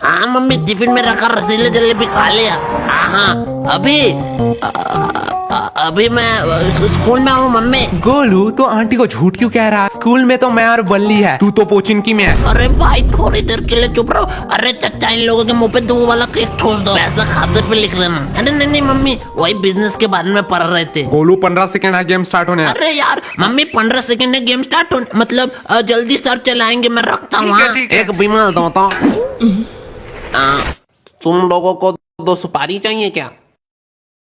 हाँ mummy, tiffin में रखा रसीले जलेबी खा लिया। हाँ अभी मैं स्कूल में हूँ मम्मी। गोलू तो आंटी को झूठ क्यों कह रहा है? स्कूल में तो मैं और बल्ली है, तू तो पोचिंकी में है। अरे भाई थोड़ी देर के लिए चुप रहो। अरे चचा, इन लोगों के मुंह पे 2 वाला केक ठोस दो, पैसा खाते पे लिख लेना। अरे नहीं मम्मी, वही बिजनेस के बारे में पढ़ रहे थे। गोलू 15 सेकंड है गेम स्टार्ट होने। अरे यार मम्मी, 15 सेकंड में गेम स्टार्ट होने, मतलब जल्दी सर चलाएंगे, मैं रखता हूँ। एक बीमार तो तुम लोगों को 2 सुपारी चाहिए क्या?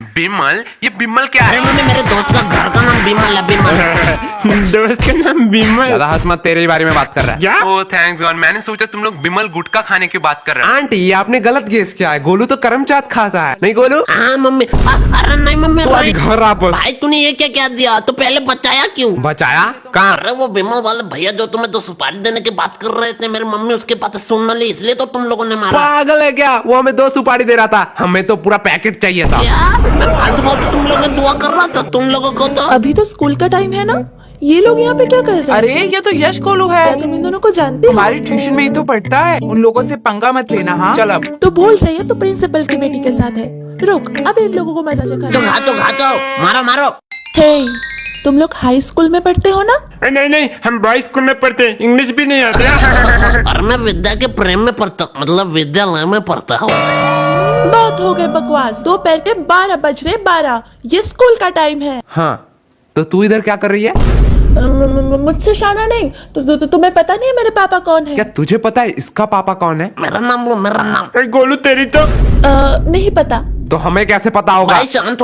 बिमल? ये बिमल क्या अरे है? मम्मी, मेरे दोस्त का घर का नाम बिमल है, बिमल। दोस्त का नाम बिमल? ज्यादा हंस मत, तेरे ही बारे में बात कर रहा है। क्या? ओह थैंक्स गॉड, मैंने सोचा तुम लोग बिमल गुटखा खाने की बात कर रहे हो। आंटी ये आपने गलत गेस किया है, गोलू तो करमचाद खाता है। नहीं गोलू? हाँ मम्मी। अरे नहीं मम्मी, घर वापस। भाई तूने ये क्या क्या दिया? तो पहले बचाया क्यों? बचाया कहाँ? अरे वो बिमल वाले भैया जो तुम्हें 2 सुपारी देने की बात कर रहे थे, मेरी मम्मी उसके पास सुन न ली, इसलिए तो तुम लोगों ने मारा। पागल है क्या? वो हमें 2 सुपारी दे रहा था, हमें तो पूरा पैकेट चाहिए था। क्या? मैं फालतू फालतू तुम लोगों ने दुआ कर रहा था तुम लोगों को तो। अभी तो स्कूल का टाइम है ना, ये लोग यहाँ पे क्या कर रहे हैं? अरे ये तो यश गोलू है, क्या तुम इन दोनों को जानते हो? हमारी ट्यूशन में ही तो पढ़ता है। उन लोगों से पंगा मत लेना। हाँ चल अब। तो बोल रही है तो प्रिंसिपल की बेटी के साथ है। रुक, अब इन लोगों को मजा चखा। तो घातो मारो मारो। हे, तुम लोग हाई स्कूल में पढ़ते हो ना? नहीं, हम बॉयज स्कूल में पढ़ते हैं, इंग्लिश भी नहीं आती। और मैं विद्या के प्रेम में पढ़ता, मतलब विद्यालय में पढ़ता हूँ। बहुत हो गए बकवास, दोपहर के 12 बज रहे। 12, ये स्कूल का टाइम है। हाँ तो तू इधर क्या कर रही है? मुझसे शाना नहीं तो तुम्हें पता नहीं है मेरे पापा कौन है? क्या तुझे पता है इसका पापा कौन है? मेरा नाम लो, मेरा नाम। गोलू तेरी तो नहीं पता। तो हमें कैसे पता होगा? भाई शांत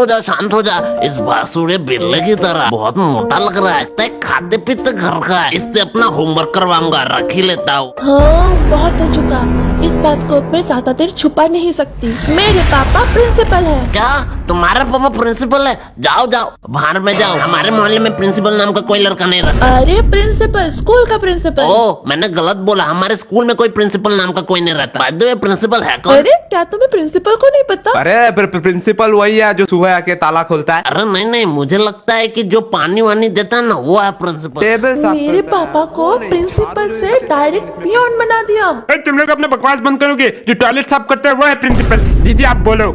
हो जा। इस बासुड़े बिल्ले की तरह बहुत मोटा लग रहा है, खाते पीते घर का है। इससे अपना होमवर्क करवाऊंगा, रख ही लेता हूँ। हाँ बहुत हो चुका, इस बात को मैं ज्यादा देर छुपा नहीं सकती। मेरे पापा प्रिंसिपल है। क्या तुम्हारा पापा प्रिंसिपल है? जाओ बाहर में जाओ, हमारे मोहल्ले में प्रिंसिपल नाम का कोई लड़का नहीं रहता। अरे प्रिंसिपल, स्कूल का प्रिंसिपल। ओह मैंने गलत बोला, हमारे स्कूल में कोई प्रिंसिपल नाम का कोई नहीं रहता। बाय द वे प्रिंसिपल है कौन? अरे क्या तुम्हें प्रिंसिपल को नहीं पता? अरे प्रिंसिपल वही है जो सुबह आके ताला खोलता है। अरे नहीं, मुझे लगता है कि जो पानी वानी देता है ना, वो है प्रिंसिपल। टेबल साफ मेरे करता है। पापा को प्रिंसिपल से डायरेक्ट पियोन बना दिया। तुम लोग अपना बकवास बंद करोगे? जो टॉयलेट साफ करता है वो है प्रिंसिपल। दीदी आप बोलो।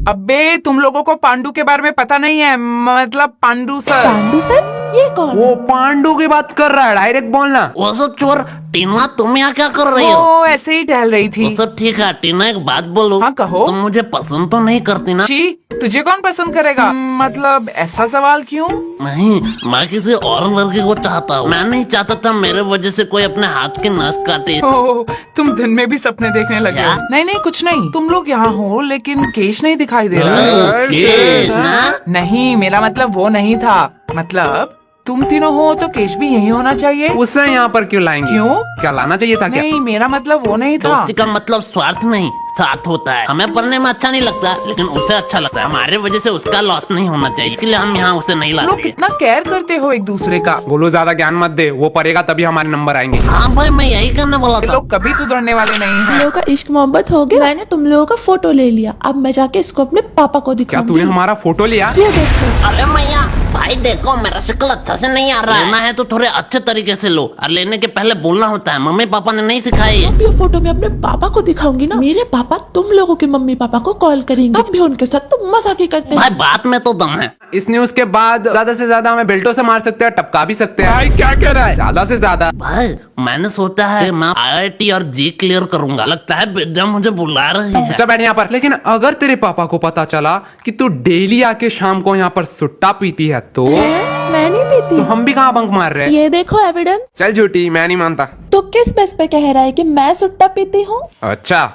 अबे तुम लोगों को पांडू के बारे में पता नहीं है, मतलब पांडू सर। पांडू सर? ये कौन? वो पांडू की बात कर रहा है, डायरेक्ट बोलना। वो सब चोर। टीना तुम यहाँ क्या कर रही हो? वो ऐसे ही टहल रही थी। वो सब ठीक है। टीना एक बात बोलो। हाँ, कहो। तुम मुझे पसंद तो नहीं करती ना? छी, तुझे कौन पसंद करेगा? मतलब ऐसा सवाल क्यों? नहीं, मैं किसी और लड़के को चाहता हूँ। मैं नहीं चाहता था मेरे वजह से कोई अपने हाथ की नस काटे। ओह, तुम दिन में भी सपने देखने लगे हो? क्या? नहीं कुछ नहीं, तुम लोग यहाँ हो लेकिन केश नहीं दिखाई दे रहा। केश ना? नहीं, मेरा मतलब वो नहीं था। मतलब तुम तीनों हो तो केश भी यही होना चाहिए। उसे यहाँ पर क्यों लाएंगे? क्यों? क्या लाना चाहिए था क्या? नहीं, मेरा मतलब वो नहीं था। दोस्ती का मतलब स्वार्थ नहीं, साथ होता है। हमें पढ़ने में अच्छा नहीं लगता, लेकिन उसे अच्छा लगता है। हमारे वजह से उसका लॉस नहीं होना चाहिए, इसके लिए हम यहाँ उसे नहीं तुम लोग लाते। कितना केयर करते हो एक दूसरे का। बोलो ज्यादा ज्ञान मत दे, वो पढ़ेगा तभी हमारे नंबर आएंगे। हाँ भाई, मैं यही करने वाला ये था। लोग कभी सुधरने वाले नहीं तुम हैं। लोगों का इश्क मोहब्बत हो गया। मैंने तुम लोगों का फोटो ले लिया, अब मैं जाके इसको अपने पापा को क्या दिखाऊंगी। तूने हमारा फोटो लिया? ये देखो। अरे मैया, भाई देखो मेरा शक्ल अच्छा से नहीं आ रहा है। लेना है तो थोड़े अच्छे तरीके से लो, और लेने के पहले बोलना होता है। मम्मी पापा ने नहीं सिखाई है। अब ये फोटो मैं अपने पापा को दिखाऊंगी ना, मेरे पापा तुम लोगों के मम्मी पापा को कॉल करेंगे, तब भी उनके साथ तुम मजाक ही करते भाई हैं। बात में तो दम है। इस न्यूज के बाद ज्यादा से ज्यादा हमें बेल्टों से मार सकते हैं, टपका भी सकते हैं। भाई क्या कह रहा है? ज्यादा से ज्यादा। भाई मैंने सोचा है कि मैं IIT और जी क्लियर करूंगा। लगता है विद्या मुझे बुला रही है। चुप बैठ यहाँ पर। लेकिन अगर तेरे पापा को पता चला कि तू डेली आके शाम को यहाँ पर सुट्टा पीती है तो मैं नहीं पीती। तो हम भी कहाँ बंक मार रहे हैं? ये देखो एविडेंस। चल झूठी, मैं नहीं मानता। तो किस बेस पे कह रहा है कि मैं सुट्टा पीती हूँ? अच्छा,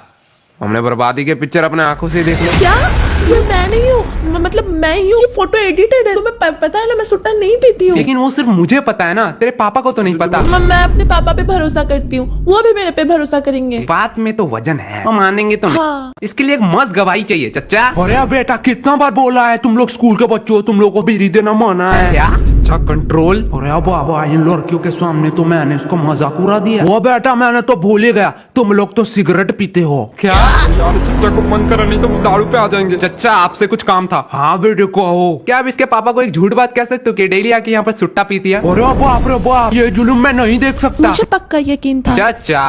हमने बर्बादी के पिक्चर अपने आंखों से देख ली। क्या? ये मैं नहीं हूँ, मतलब मैं ही हूँ। ये फोटो एडिटेड है, तुम्हें पता है ना मैं सुट्टा नहीं पीती हूँ। लेकिन वो सिर्फ मुझे पता है ना, तेरे पापा को तो नहीं पता। मैं अपने पापा पे भरोसा करती हूँ, वो भी मेरे पे भरोसा करेंगे। बात में तो वजन है, हम मानेंगे तो नहीं। हाँ। इसके लिए एक मस्त गवाही चाहिए चचा। अरे बेटा कितना बार बोला है, तुम लोग स्कूल के बच्चों, तुम लोग को बीड़ी देना मना है। क्या अच्छा कंट्रोल? अरे बाबा, इन लड़कियों के सामने तो मैंने इसको मजाक उड़ा दिया। वो बेटा मैंने तो भूल ही गया, तुम लोग तो सिगरेट पीते हो। क्या यार, चचा को बंद करा नहीं तो दारू पे आ जाएंगे। चचा आपसे कुछ काम था। हाँ बेटे कहो। क्या आप इसके पापा को एक झूठ बात कह सकते हो कि डेली आके यहाँ पर सुट्टा पीती है? अरे बाप रे बाप, ये जुलूम मैं नहीं देख सकता। मुझे पक्का यकीन था। चाचा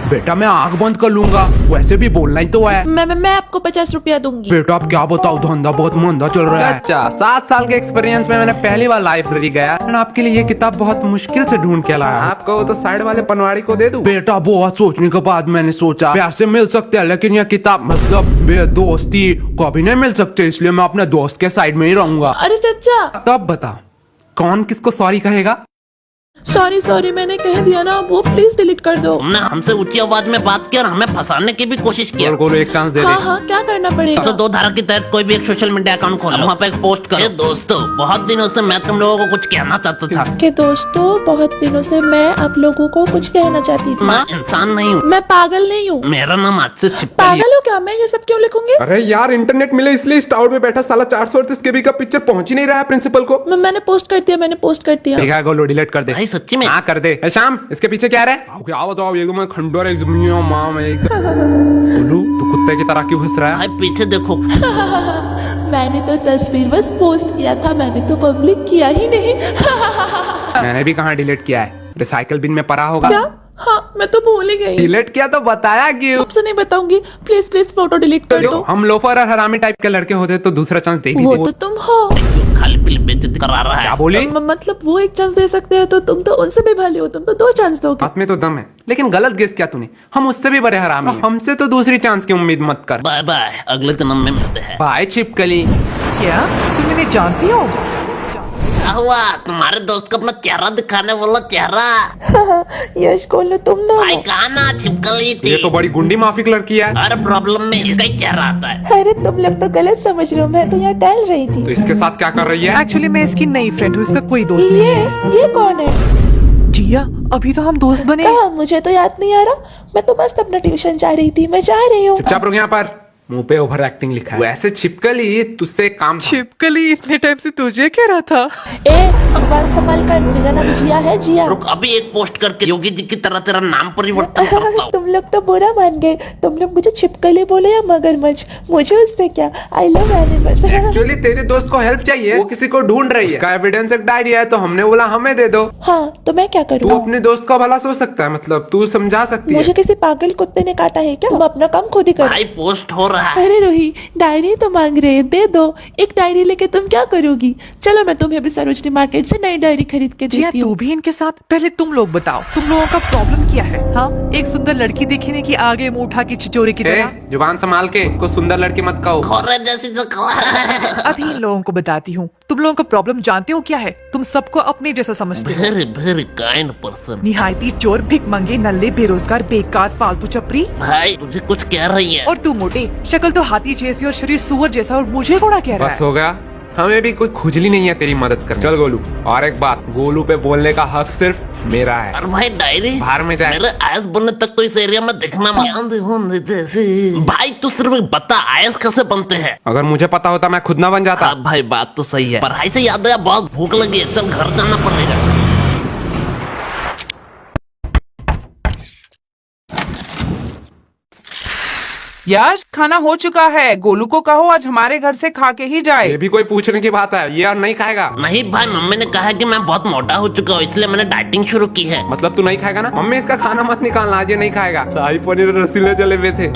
बेटा मैं आंख बंद कर लूंगा, वैसे भी बोलना ही तो है। मैं आपको 50 रुपया दूंगी। बेटा आप क्या बताओ, धंधा बहुत मंदा चल रहा है। अच्छा 7 साल के एक्सपीरियंस में मैंने पहली बार लाइब्रेरी गया और आपके लिए ये किताब बहुत मुश्किल से ढूंढ के लाया। आप कहो तो साइड वाले पनवाड़ी को दे दूं? बेटा बहुत सोचने के बाद मैंने सोचा पैसे मिल सकते हैं लेकिन ये किताब मतलब दोस्ती कभी नहीं मिल सकते, इसलिए मैं अपने दोस्त के साइड में ही रहूंगा। अरे चाचा, तब बता कौन किसको सॉरी कहेगा? सॉरी मैंने कह दिया ना, वो प्लीज डिलीट कर दो। तुमने हमसे ऊंची आवाज में बात की और हमें फंसाने की भी कोशिश की। को एक चांस दे दे। हाँ क्या करना पड़ेगा? तो 2 धारा के तहत कोई भी एक सोशल मीडिया अकाउंट खोलो, वहाँ पे एक पोस्ट करो। दोस्तों बहुत दिनों से मैं तुम लोगों को कुछ कहना चाहता था। कि दोस्तों बहुत दिनों से मैं आप लोगों को कुछ कहना चाहती थी। मैं इंसान नहीं हूँ, मैं पागल नहीं हूँ। मेरा नाम आज से छिपकली है। पागल हो क्या? मैं ये सब क्यों लिखूंगी? अरे यार इंटरनेट मिले इसलिए इस टावर में बैठा साला 438 केबी का पिक्चर पहुंच ही नहीं रहा है प्रिंसिपल को। मैंने पोस्ट कर दिया। ठीक है गोलू डिलीट कर दे। भाई सच्ची में हाँ कर दे। ए, शाम इसके पीछे क्या रहा है? क्या बताओ, ये मैं खंडोर एक मियां मां में एक गोलू तू कुत्ते की तरह क्यों हंस रहा है? भाई पीछे देखो। मैंने तो तस्वीर बस पोस्ट किया था, मैंने तो पब्लिक किया ही नहीं। मैंने भी कहाँ डिलीट किया है, रिसाइकल बिन में पड़ा होगा। क्या? हाँ मैं तो भूल ही गई। डिलीट किया तो बताया क्यों? आपसे नहीं बताऊंगी, प्लीज फोटो डिलीट कर दो। हम लोफर और हरामी टाइप के लड़के होते तो दूसरा चांस दे वो देते। तो तुम हो। खाली पीली बेइज्जती करा रहा क्या है। बोली? मतलब वो एक चांस दे सकते हैं तो तुम तो उनसे भी भले हो, तुम तो 2 चांस दोगे। बात में तो दम है, लेकिन गलत गेस किया तूने। हम उससे भी बड़े हरामी हैं। हमसे तो दूसरी चांस की उम्मीद मत कर। बाय बाय, अगले जन्म में मिलते हैं। बाय छिपकली। क्या तुम इन्हें जानती हो? क्या हुआ? तुम्हारे दोस्त को अपना चेहरा दिखाने वाला चेहरा। यश गोलू तुम भाई दोनों। कहा ना छिपकली थी। ये तो बड़ी गुंडी माफिक लड़की है। हर प्रॉब्लम में इसका ही चेहरा आता है। अरे तुम लोग तो गलत समझ रहे हो, मैं तो यहाँ टहल रही थी। तो इसके साथ क्या कर रही है? एक्चुअली मैं इसकी नई फ्रेंड हूँ, इसका कोई दोस्त नहीं। ये कौन है? जिया, अभी तो हम दोस्त बने। कहा? मुझे तो याद नहीं आ रहा। मैं तो मस्त अपना ट्यूशन जा रही थी, मैं जा रही हूँ। चुपचाप रुक, यहाँ पर मुंह पे ओवर एक्टिंग लिखा है। वैसे छिपकली तुझसे एक काम था। छिपकली इतने टाइम से तुझे कह रहा था। जुबान संभाल कर, मेरा नाम जिया है, जिया। रुक अभी एक पोस्ट करके योगी जी की तरह तेरा नाम परिवर्तन करता हूँ। तुम लोग तो बुरा मान गए। तुम लोग मुझे छिपकली बोले या मगरमच्छ, मुझे उससे क्या। I love animals. एक्चुअली तेरे दोस्त को हेल्प चाहिए, वो किसी को ढूंढ रही है। उसका एविडेंस एक डायरी है तो हमने बोला हमें दे दो। हाँ तो मैं क्या तू करूँ? अपने दोस्त का भला सोच सकता है, मतलब तू समझा सकती है। मुझे किसी पागल कुत्ते ने काटा है क्या? तुम अपना काम खुद ही करो। भाई पोस्ट हो रहा है। अरे रोही, डायरी तो मांग रहे हैं, दे दो। एक डायरी लेके तुम क्या करोगी? चलो मैं तुम्हें भी सरोजनी मार्केट से नई डायरी खरीद के जिया देती तू हूँ। भी इनके साथ। पहले तुम लोग बताओ, तुम लोगों का प्रॉब्लम क्या है? हाँ, एक सुंदर लड़की देखी नहीं कि आगे मुंह उठा की छिचोरे की तरह। जुबान संभाल के, को सुंदर लड़की मत कहो। खोरे जैसी जो अभी इन लोगों को बताती हूँ। तुम लोगों का प्रॉब्लम जानते हो क्या है? तुम सबको अपने जैसा समझते हो। Very kind person. निहायती चोर, भिख मंगे, नल्ले, बेरोजगार, बेकार, फालतू चपरी। भाई तुझे कुछ कह रही है। और तू मोटे, शक्ल तो हाथी जैसी और शरीर सुअर जैसा, और मुझे घोड़ा कह रहा बस है। हो गया, हमें भी कोई खुजली नहीं है तेरी मदद कर। चल गोलू, और एक बात, गोलू पे बोलने का हक सिर्फ मेरा है। और भाई डायरी बाहर में जाए। मेरे आयस बनने तक तो इस एरिया में दिखना मत। भाई तू सिर्फ बता आयस कैसे बनते हैं। अगर मुझे पता होता मैं खुद ना बन जाता। हाँ भाई बात तो सही है। पढ़ाई से याद आया, बहुत भूख लगी है, चल घर जाना पड़ेगा। यश, खाना हो चुका है। गोलू को कहो आज हमारे घर से खा के ही जाए। ये भी कोई पूछने की बात है? ये और नहीं खाएगा? नहीं भाई, मम्मी ने कहा कि मैं बहुत मोटा हो चुका हूँ, इसलिए मैंने डाइटिंग शुरू की है। मतलब तू नहीं खाएगा ना? मम्मी इसका खाना मत निकालना, आज ये नहीं खाएगा। शाही पनीर और रसीले जलेबे थे।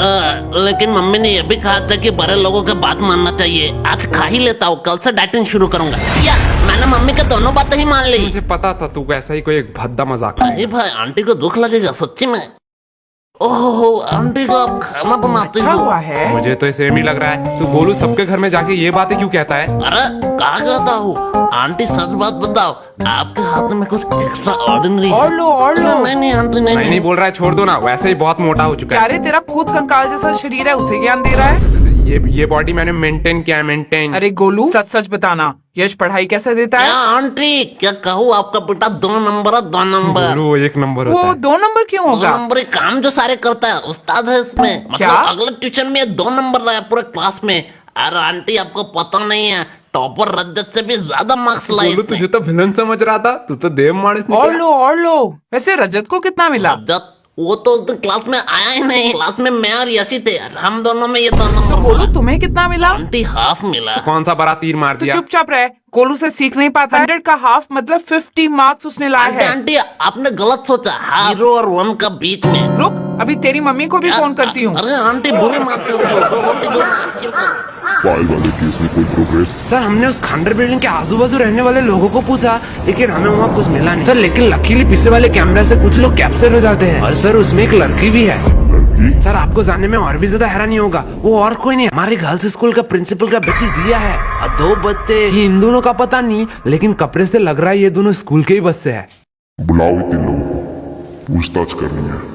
लेकिन मम्मी ने यह भी कहा था कि बड़े लोगों के बात मानना चाहिए। आज खा ही लेता हूँ, कल से डाइटिंग शुरू करूंगा। या मैंने मम्मी के दोनों बातें ही मान ली। मुझे पता था तू ऐसा ही कोई एक भद्दा मजाक। नहीं भाई, आंटी को दुख लगेगा सच्ची में। ओहो, आंटी को आप खाना बनाते अच्छा हो। हुआ है। मुझे तो सेम ही लग रहा है। तू गोलू सबके घर में जाके ये बातें क्यों कहता है? अरे कहा कहता हूँ, आंटी सच बात बताओ, आपके हाथ में कुछ एक्स्ट्रा ऑर्डिनरी। और लो और लो। नहीं आंटी नहीं नहीं। बोल रहा है, छोड़ दो ना, वैसे ही बहुत मोटा हो चुका है। अरे तेरा खुद कंकाल जैसा शरीर है, उसे ज्ञान दे रहा है। ये बॉडी मैंने मेंटेन किया है, मेंटेन। अरे गोलू, सच सच बताना, यश पढ़ाई कैसे देता क्या है? आंटी, क्या कहूँ, आपका बेटा 2 नंबर है, 2 नंबर। गोलू 1 नंबर होता वो है। 2 नंबर क्यों 2 होगा? नंबर ही काम जो सारे करता है, उस्ताद है इसमें। क्या? मतलब अगले ट्यूशन में 2 नंबर रहा है पूरे क्लास में। अरे आंटी आपको पता नहीं है, टॉपर रजत से भी ज्यादा मार्क्स लाए गोलू तुझे तो विलन समझ रहा था, तू तो देव मानस निकला। और लो। वैसे रजत को कितना मिला? रजत वो तो उस दिन क्लास में आया ही नहीं। क्लास में मैं और यशी थे, हम दोनों में ये 2 नंबर। गोलू तुम्हें कितना मिला? आंटी हाफ मिला। कौन सा बड़ा तीर मार तो दिया? चुपचाप रहे, गोलू से सीख नहीं पाता। 100 का हाफ मतलब 50 मार्क्स उसने लाए आंटी हैं। आंटी आपने गलत सोचा, 0 और 1 का बीच में। रुक, अभी तेरी मम्मी को भी फोन करती हूँ। अरे आंटी बुरे मारते हो, दो रोटी दो ना, chill करो। फाइल वाले केस में कोई प्रोग्रेस? सर हमने उस खंडर बिल्डिंग के आजू बाजू रहने वाले लोगों को पूछा, लेकिन हमें वहाँ कुछ मिला नहीं सर। लेकिन लकीली पीछे वाले कैमरे से कुछ लोग कैप्चर हो जाते हैं। और सर उसमें एक लड़की भी है। लड़की? सर आपको जानने में और भी ज्यादा हैरानी होगा, वो और कोई नहीं, हमारे गर्ल्स स्कूल का प्रिंसिपल का बेटी जिया है। और 2 बच्चे, इन दोनों का पता नहीं, लेकिन कपड़े से लग रहा है ये दोनों स्कूल के ही बस से है। बुलाओ इन लोगों को, पूछताछ करनी है।